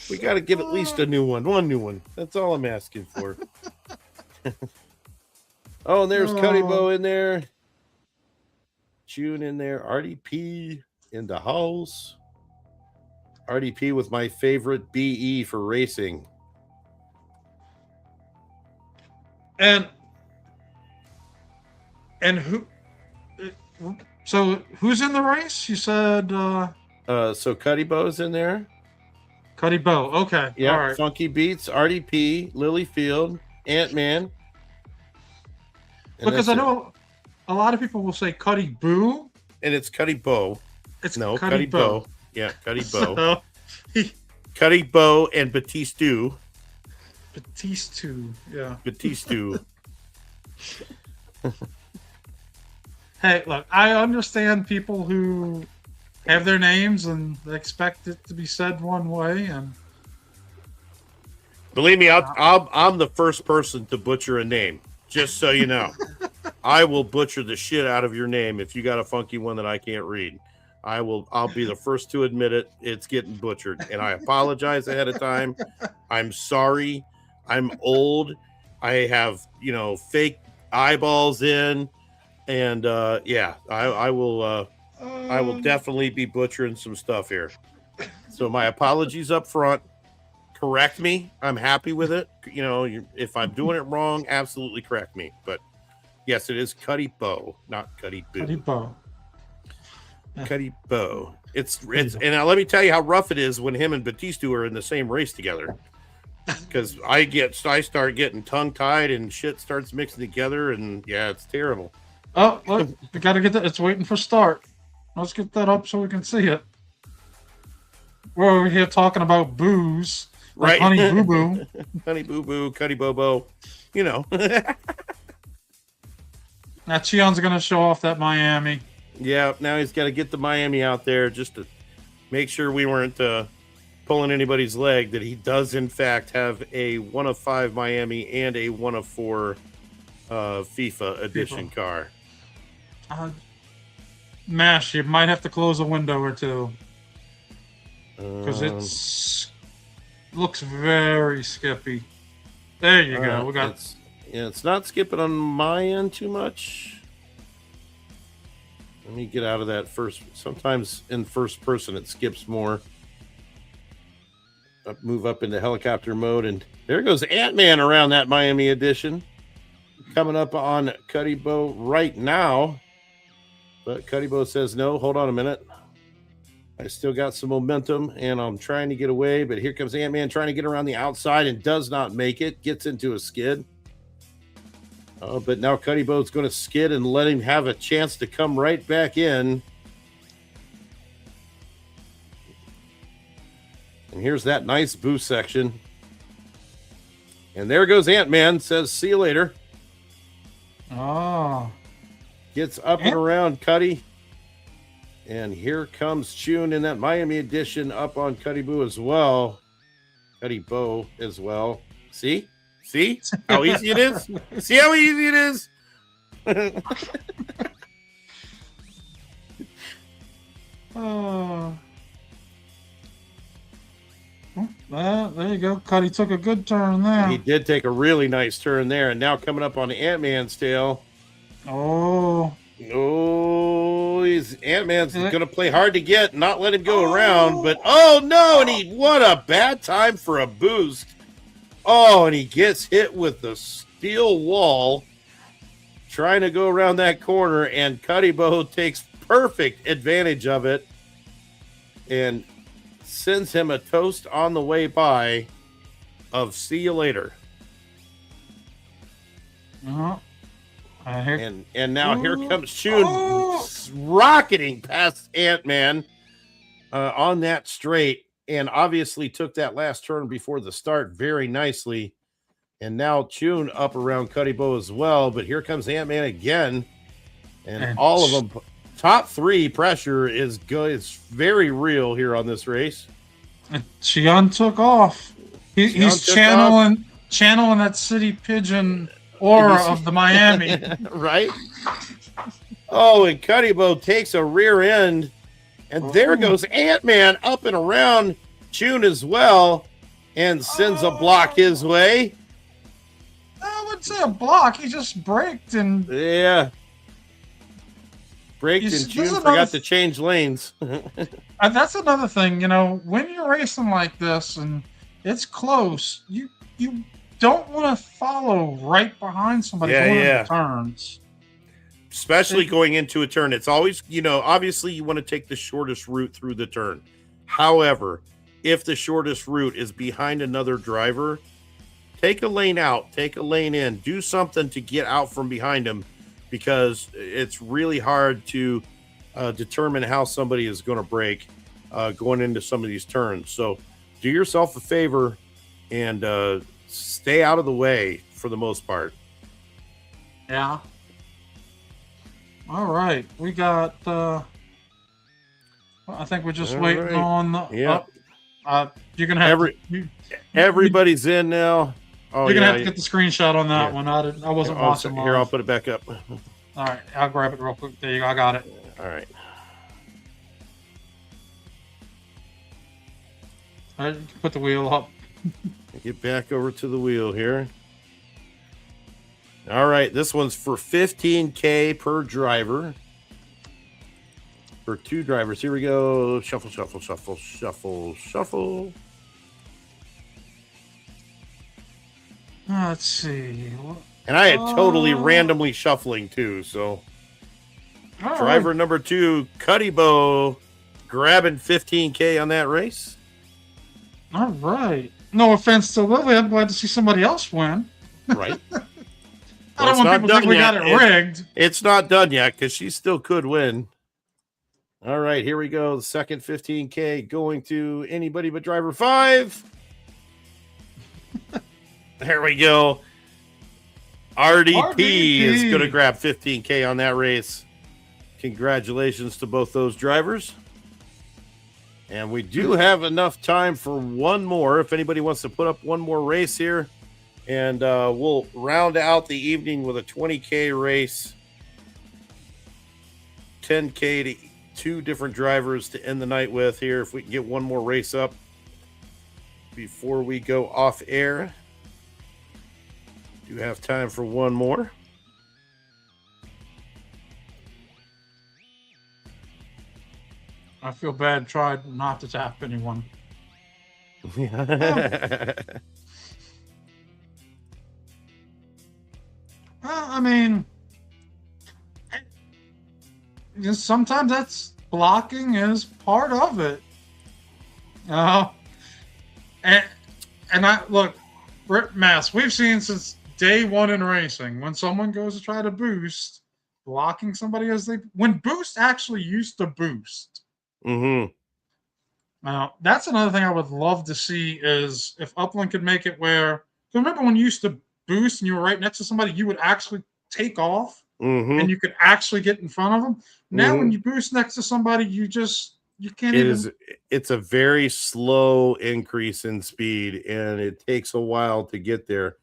We got to get at least a new one. One new one. That's all I'm asking for. Oh, and there's Cuddybo in there. June in there. RDP in the house. RDP with my favorite BE for racing. And who? So who's in the race? You said. So Cuddybo's in there. Cuddybo. Okay. Yeah. All right. Funky Beats, RDP, Lilyfield, Ant-Man. Because I know a lot of people will say Cuddy Boo. And it's Cuddybo. It's Cuddybo. Yeah, Cuddybo. So, Cuddybo and Batistu. Yeah. Batistu. Hey, look, I understand people who have their names and they expect it to be said one way, and believe me, I'm the first person to butcher a name. Just so you know, I will butcher the shit out of your name if you got a funky one that I can't read. I'll be the first to admit it. It's getting butchered, and I apologize ahead of time. I'm sorry. I'm old. I have, fake eyeballs in, and I will definitely be butchering some stuff here. So my apologies up front. Correct me. I'm happy with it. If I'm doing it wrong, absolutely correct me. But yes, it is Cuddybo, not Cuddyboo. Cuddybo. Cuddybo. It's and now let me tell you how rough it is when him and Batistu are in the same race together. Because I start getting tongue tied and shit starts mixing together, and yeah, it's terrible. Oh, look, we gotta get that. It's waiting for start. Let's get that up so we can see it. We're over here talking about booze, like right? Honey Boo Boo, Honey Boo Boo, Cuddy Bobo. Now Cheon's gonna show off that Miami. Yeah, now he's got to get the Miami out there just to make sure we weren't pulling anybody's leg, that he does in fact have a 1 of 5 Miami and a 1 of 4 FIFA edition car. Mash, you might have to close a window or two because looks very skippy. There you go. We got it's not skipping on my end too much. Let me get out of that first. Sometimes in first person it skips more. Move up into helicopter mode, and there goes Ant-Man around that Miami edition. Coming up on Cuddybo right now. But Cuddybo says no. Hold on a minute. I still got some momentum, and I'm trying to get away, but here comes Ant-Man trying to get around the outside and does not make it. Gets into a skid. But now Cuddybo's going to skid and let him have a chance to come right back in. And here's that nice boost section. And there goes Ant-Man, says, see you later. Oh. Gets up and around Cuddy. And here comes Chun in that Miami edition up on Cuddybo as well. Cuddybo as well. See? See how easy it is? See how easy it is? There you go. Cuddy took a good turn there. He did take a really nice turn there. And now coming up on the Ant-Man's tail. Oh. He's Ant-Man's going to play hard to get, not let him go around. But, oh, no, and what a bad time for a boost. Oh, and he gets hit with the steel wall trying to go around that corner, and Cuddybo takes perfect advantage of it and sends him a toast on the way by of see you later. And now here comes Shun rocketing past Ant-Man on that straight, and obviously took that last turn before the start very nicely. And now Chun up around Cuddybo as well, but here comes Ant-Man again, and all of them. Top three pressure is good. It's very real here on this race. And Chion took off. He's channeling that CityPigeon aura of the Miami. Right? Oh, and Cuddybo takes a rear end, and there goes Ant-Man up and around Chun as well, and sends a block his way. I wouldn't say a block. He just braked and... Yeah. Braked and Chun forgot to change lanes. That's another thing, you know, when you're racing like this and it's close, you don't want to follow right behind somebody going into turns. Especially going into a turn. It's always, you know, obviously you want to take the shortest route through the turn. However, if the shortest route is behind another driver, take a lane out, take a lane in, do something to get out from behind him, because it's really hard to determine how somebody is going to brake going into some of these turns. So do yourself a favor and stay out of the way for the most part. Yeah. All right. We got, I think we're just waiting on the... Yeah. You're going to have... Everybody's in now. Oh, you're going to have to get the screenshot on that one. I wasn't watching live. Here, I'll put it back up. All right. I'll grab it real quick. There you go. I got it. All right. All right. You can put the wheel up. Get back over to the wheel here. All right. This one's for $15K per driver. For two drivers. Here we go. Shuffle, shuffle, shuffle, shuffle, shuffle. Let's see. And I had totally randomly shuffling too. So driver number 2, Cuddybo, grabbing $15K on that race. All right. No offense to Lily. I'm glad to see somebody else win. Right. I don't want people to think we got it rigged. It's not done yet because she still could win. All right, here we go. The second $15K going to anybody but driver 5. There we go. RDP is going to grab $15K on that race. Congratulations to both those drivers. And we do have enough time for one more. If anybody wants to put up one more race here, and we'll round out the evening with a 20K race. 10K to 2 different drivers to end the night with here. If we can get one more race up before we go off air. Do have time for one more. I feel bad. Tried not to tap anyone. I mean, sometimes that's blocking is part of it. And I look, Mass, we've seen since day one in racing, when someone goes to try to boost, blocking somebody when boost actually used to boost. Mm-hmm. Now, that's another thing I would love to see is if Upland could make it where, remember when you used to boost and you were right next to somebody, you would actually take off and you could actually get in front of them. Now, when you boost next to somebody, you can't it's a very slow increase in speed, and it takes a while to get there.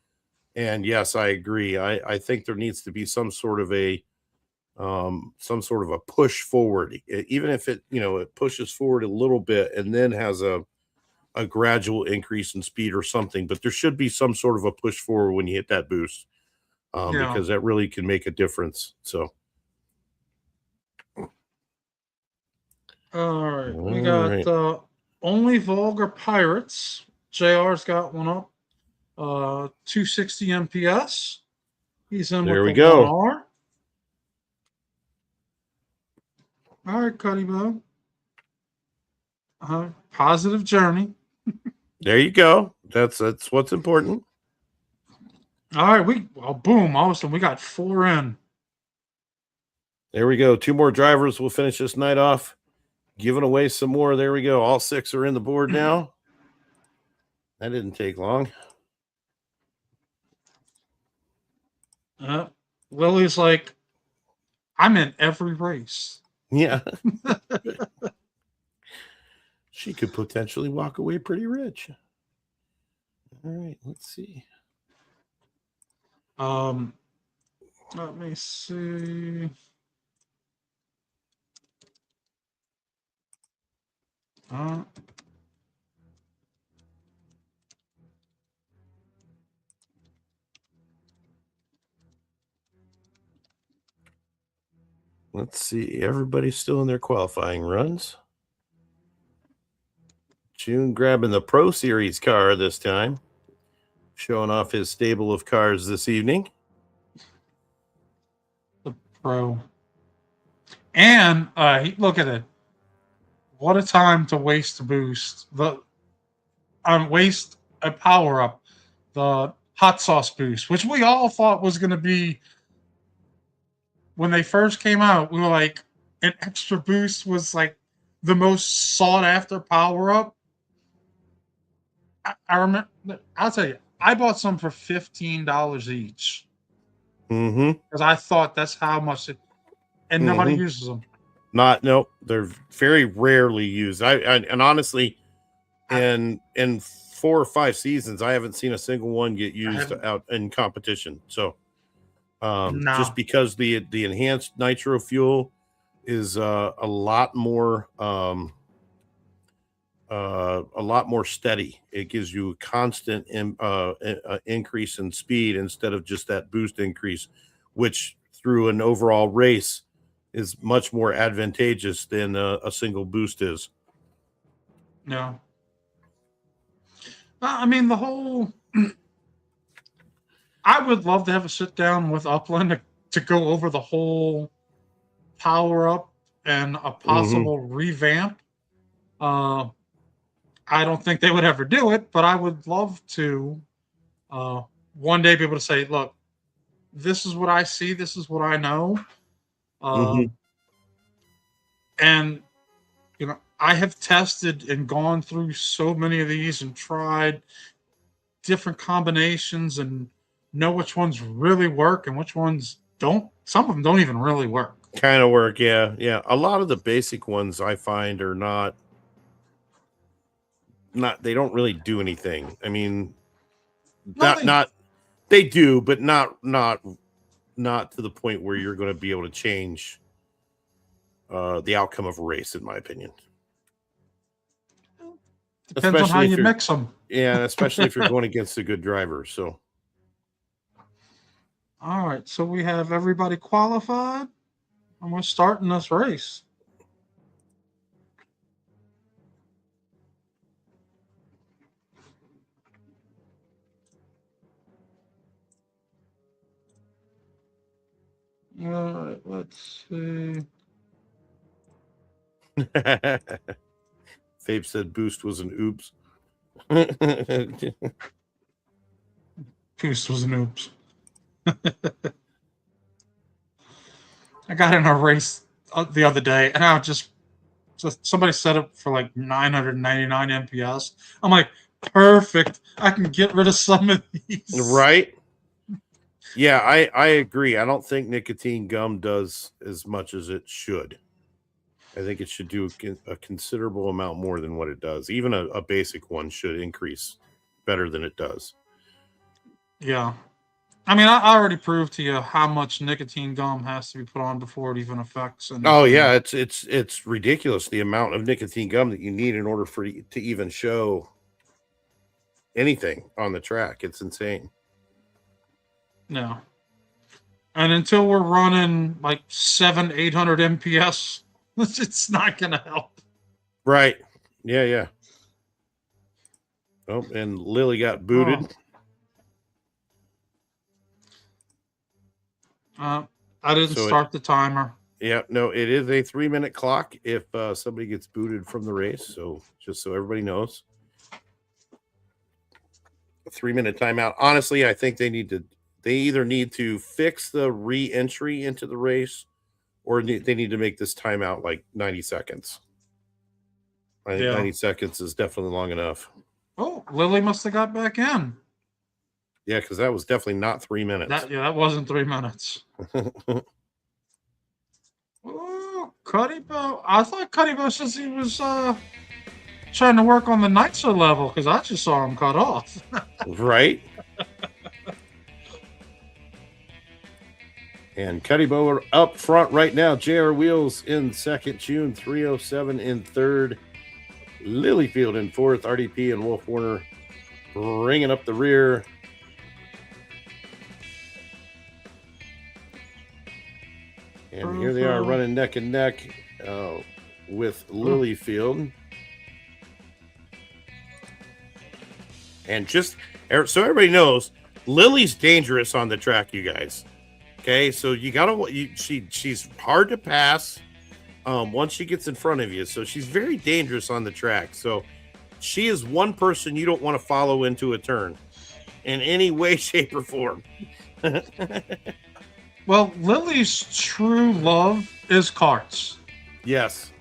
And yes, I agree. I think there needs to be some sort of a push forward, even if it pushes forward a little bit and then has a gradual increase in speed or something. But there should be some sort of a push forward when you hit that boost. because that really can make a difference. So, all right, we got Only Vulgar Pirates. JR's got one up. 260 MPS. He's in there with we the go. 1R. All right, Cuddy Bow. Positive journey. There you go. That's what's important. All right, boom, all of a sudden we got 4 in. There we go. 2 more drivers. We'll finish this night off. Giving away some more. There we go. All 6 are in the board now. That didn't take long. Lily's like, I'm in every race. Yeah. She could potentially walk away pretty rich. All right, let's see. Let me see. Let's see. Everybody's still in their qualifying runs. June grabbing the Pro Series car this time. Showing off his stable of cars this evening. The Pro. And look at it. What a time to waste a boost. Waste a power up. The hot sauce boost, which we all thought was going to be, when they first came out, we were like, an extra boost was like the most sought after power up. I remember, I'll tell you, I bought some for $15 each. Because I thought that's how much and nobody uses them. Nope. They're very rarely used. And honestly, in 4 or 5 seasons, I haven't seen a single one get used out in competition. So, just because the enhanced nitro fuel is a lot more steady. It gives you a constant increase in speed instead of just that boost increase, which through an overall race is much more advantageous than a single boost is. No. I mean, the whole... I would love to have a sit down with Upland to go over the whole power up and a possible revamp. I don't think they would ever do it, but I would love to one day be able to say, look, this is what I see, this is what I know. And, I have tested and gone through so many of these and tried different combinations and know which ones really work and which ones don't. Some of them don't even really work. Kind of work, yeah. A lot of the basic ones I find are not they don't really do anything. I mean, they do, but not to the point where you're going to be able to change the outcome of a race, in my opinion. Depends on how you mix them. Yeah, especially if you're going against a good driver. So, all right, so we have everybody qualified, and we're starting this race. All right, let's see. Fabe said boost was an oops. Boost was an oops. I got in a race the other day, and somebody set up for like 999 MPS. I'm like, perfect. I can get rid of some of these. Right? Yeah, I agree. I don't think nicotine gum does as much as it should. I think it should do a considerable amount more than what it does. Even a basic one should increase better than it does. Yeah. I mean, I already proved to you how much nicotine gum has to be put on before it even affects anything. Oh yeah, it's ridiculous the amount of nicotine gum that you need in order for it to even show anything on the track. It's insane. No. And until we're running like 800 MPS, it's not going to help. Right. Yeah, yeah. Oh, and Lily got booted. I didn't start the timer. Yeah, no, it is a 3-minute clock if somebody gets booted from the race. So just so everybody knows, a 3-minute timeout. Honestly, I think they either need to fix the re-entry into the race, or they need to make this timeout like 90 seconds. I think 90 seconds is definitely long enough. Oh, Lily must have got back in. Yeah, because that was definitely not 3 minutes. That wasn't 3 minutes. Oh, Cuddybo. I thought Cuddybo says he was trying to work on the Nitzer level because I just saw him cut off. Right. And Cuddybo up front right now. JR Wheels in second. June 307 in third. Lilyfield in fourth. RDP and Wolf Warner bringing up the rear. And here they are running neck and neck with Lilyfield. And just so everybody knows, Lily's dangerous on the track, you guys. Okay, so you gotta. She's hard to pass once she gets in front of you. So she's very dangerous on the track. So she is one person you don't want to follow into a turn in any way, shape, or form. Well, Lily's true love is karts. Yes.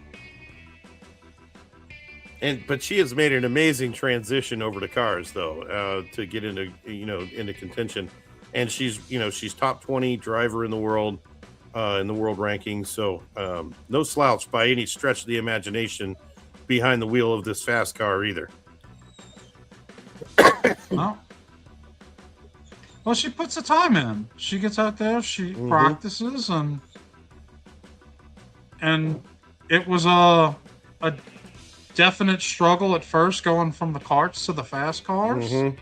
But she has made an amazing transition over to cars, though, to get into contention. And she's top 20 driver in the world rankings. So no slouch by any stretch of the imagination behind the wheel of this fast car either. Well, she puts the time in. She gets out there, she practices, and it was a definite struggle at first going from the karts to the fast cars. We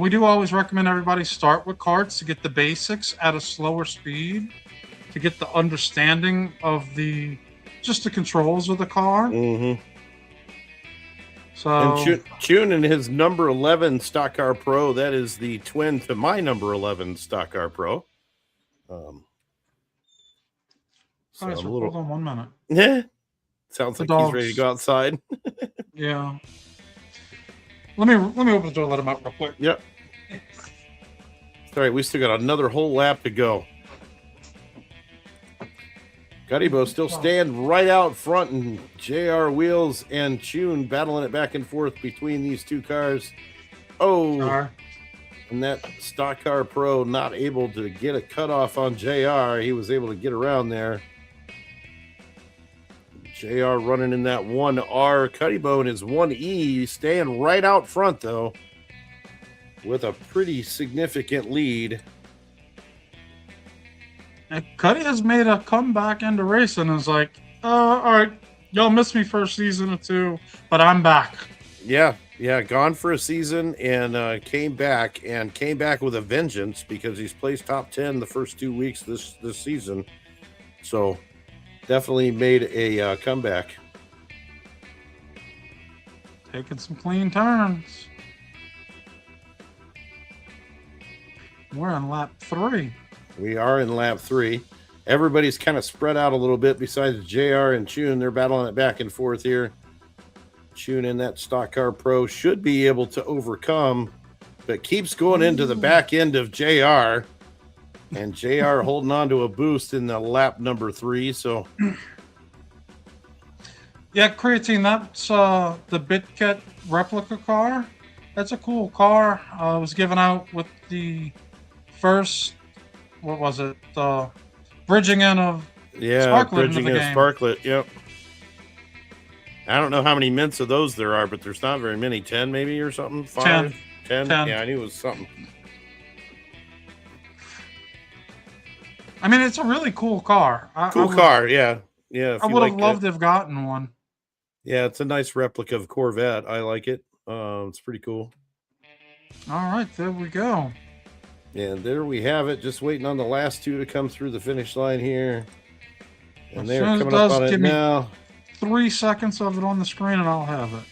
do always recommend everybody start with karts to get the basics at a slower speed, to get the understanding of the controls of the car. So, and Chun and his number 11 Stock Car Pro, that is the twin to my number 11 Stock Car Pro. So hold on 1 minute. Yeah, sounds like he's ready to go outside. Yeah. Let me open the door, let him out real quick. Yep. All right, we still got another whole lap to go. Cuddybo still stand right out front, and JR Wheels and Chun battling it back and forth between these two cars. Oh, and that Stock Car Pro not able to get a cutoff on JR. He was able to get around there. JR running in that 1R. Cuddybo in his 1E staying right out front, though, with a pretty significant lead. And Cuddy has made a comeback into racing and is like, all right, y'all missed me for a season or two, but I'm back. Yeah, gone for a season and came back with a vengeance because he's placed top 10 the first 2 weeks this season. So definitely made a comeback. Taking some clean turns. We're on lap 3. We are in lap 3. Everybody's kind of spread out a little bit besides JR and Chun. They're battling it back and forth here. Chun in that Stock Car Pro should be able to overcome, but keeps going into the back end of JR. And JR holding on to a boost in the lap number 3. So, yeah, Creatine, that's the BitKit replica car. That's a cool car. It was given out with the first, what was it? Bridging in of Sparklet bridging in of Sparklet. Yep. I don't know how many mints of those there are, but there's not very many. 10 maybe or something? 5? 10? Yeah, I knew it was something. I mean, it's a really cool car. Car, yeah. Yeah. I would have loved to have gotten one. Yeah, it's a nice replica of Corvette. I like it. It's pretty cool. All right, there we go. And there we have it. Just waiting on the last two to come through the finish line here. And As they're soon as it coming up does, on it give me now. 3 seconds of it on the screen and I'll have it.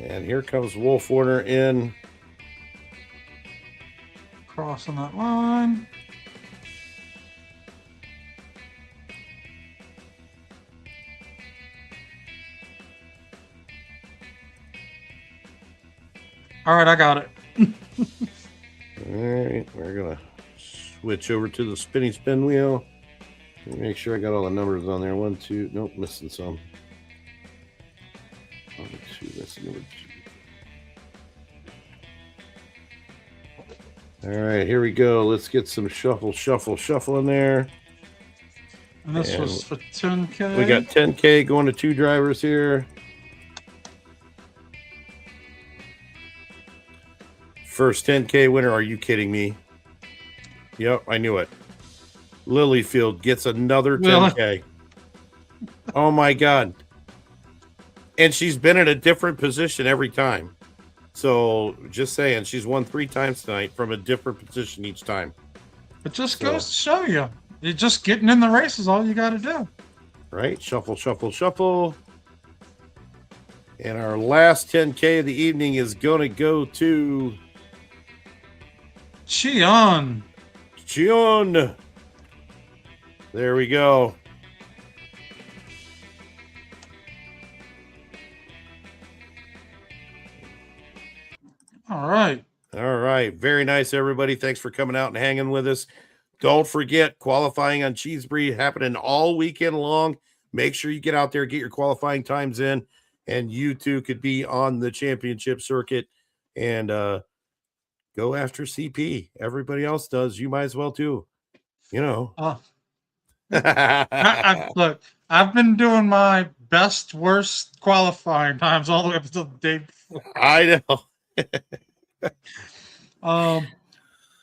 And here comes Wolf Warner in. Crossing that line. All right, I got it. All right, we're going to switch over to the spinning spin wheel. Make sure I got all the numbers on there. 1, 2, nope, missing some. 1, 2, that's number 2. All right, here we go. Let's get some shuffle in there. And this was for 10K. We got 10K going to 2 drivers here. First 10K winner. Are you kidding me? Yep, I knew it. Lilyfield gets another 10K. Oh my God. And she's been in a different position every time. So just saying, she's won 3 times tonight from a different position each time. It just goes to show you. You're just getting in the races, all you got to do. Right? Shuffle. And our last 10K of the evening is going to go to Chion. There we go. All right. Very nice, everybody. Thanks for coming out and hanging with us. Don't forget, qualifying on Cheese Breed happening all weekend long. Make sure you get out there, get your qualifying times in, and you too could be on the championship circuit and go after CP. Everybody else does. You might as well too. You know. Look, I've been doing my best, worst qualifying times all the way up until the day before. I know.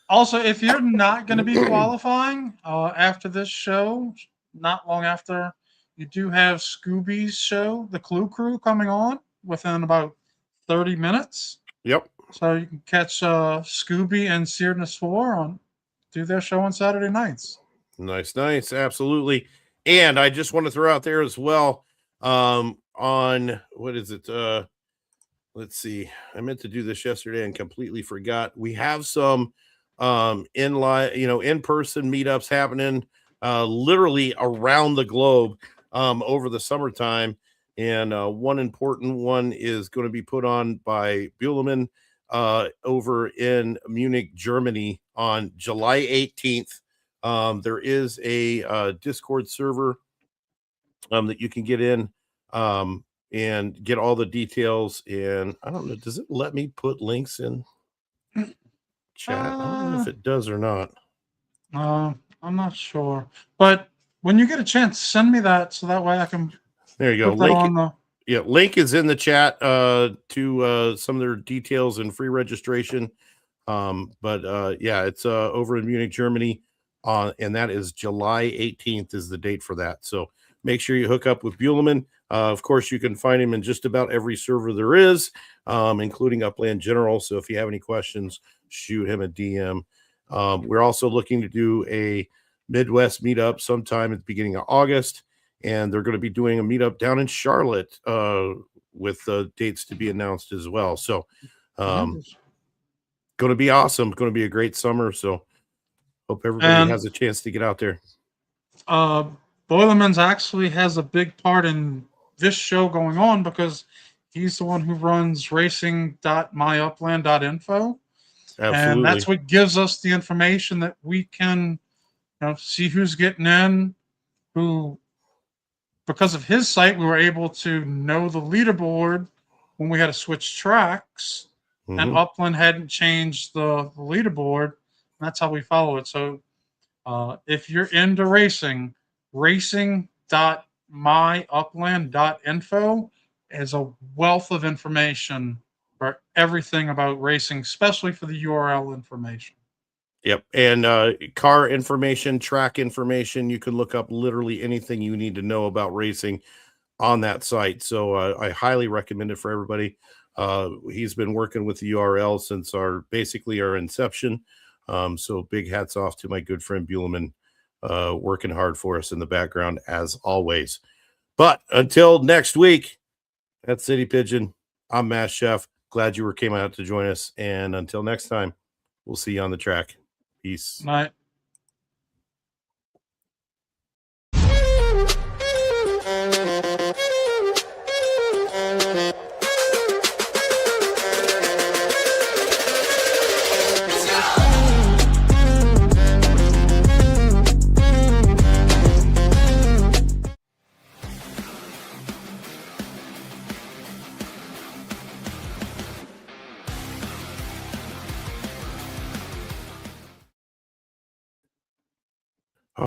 Also, if you're not going to be qualifying after this show, not long after, you do have Scooby's show, The Clue Crew, coming on within about 30 minutes. Yep. So you can catch Scooby and Searedness 4 do their show on Saturday nights. Nice. Absolutely. And I just want to throw out there as well on what is it? Let's see. I meant to do this yesterday and completely forgot. We have some in-person meetups happening literally around the globe over the summertime. And one important one is going to be put on by Buhleman over in Munich, Germany on July 18th. There is a Discord server that you can get in and get all the details. And I don't know, does it let me put links in chat? I don't know if it does or not. I'm not sure. But when you get a chance, send me that so that way I can. There you go. Link is in the chat to some of their details and free registration. It's over in Munich, Germany. And that is July 18th is the date for that. So make sure you hook up with Buhleman. Of course, you can find him in just about every server there is, including Upland General. So if you have any questions, shoot him a DM. We're also looking to do a Midwest meetup sometime at the beginning of August. And they're going to be doing a meetup down in Charlotte with dates to be announced as well. So going to be awesome. Going to be a great summer. So hope everybody has a chance to get out there. Boilerman's actually has a big part in this show going on because he's the one who runs racing.myupland.info. Absolutely. And that's what gives us the information that we can see who's getting in, who, because of his site, we were able to know the leaderboard when we had to switch tracks, and Upland hadn't changed the leaderboard. That's how we follow it. So if you're into racing, racing.myupland.info is a wealth of information for everything about racing, especially for the URL information. Yep. And car information, track information. You can look up literally anything you need to know about racing on that site. So I highly recommend it for everybody. He's been working with the URL since basically our inception. So big hats off to my good friend Buellman, working hard for us in the background as always. But until next week, that's City Pigeon. I'm Mass Chef. Glad you came out to join us. And until next time, we'll see you on the track. Peace. Night.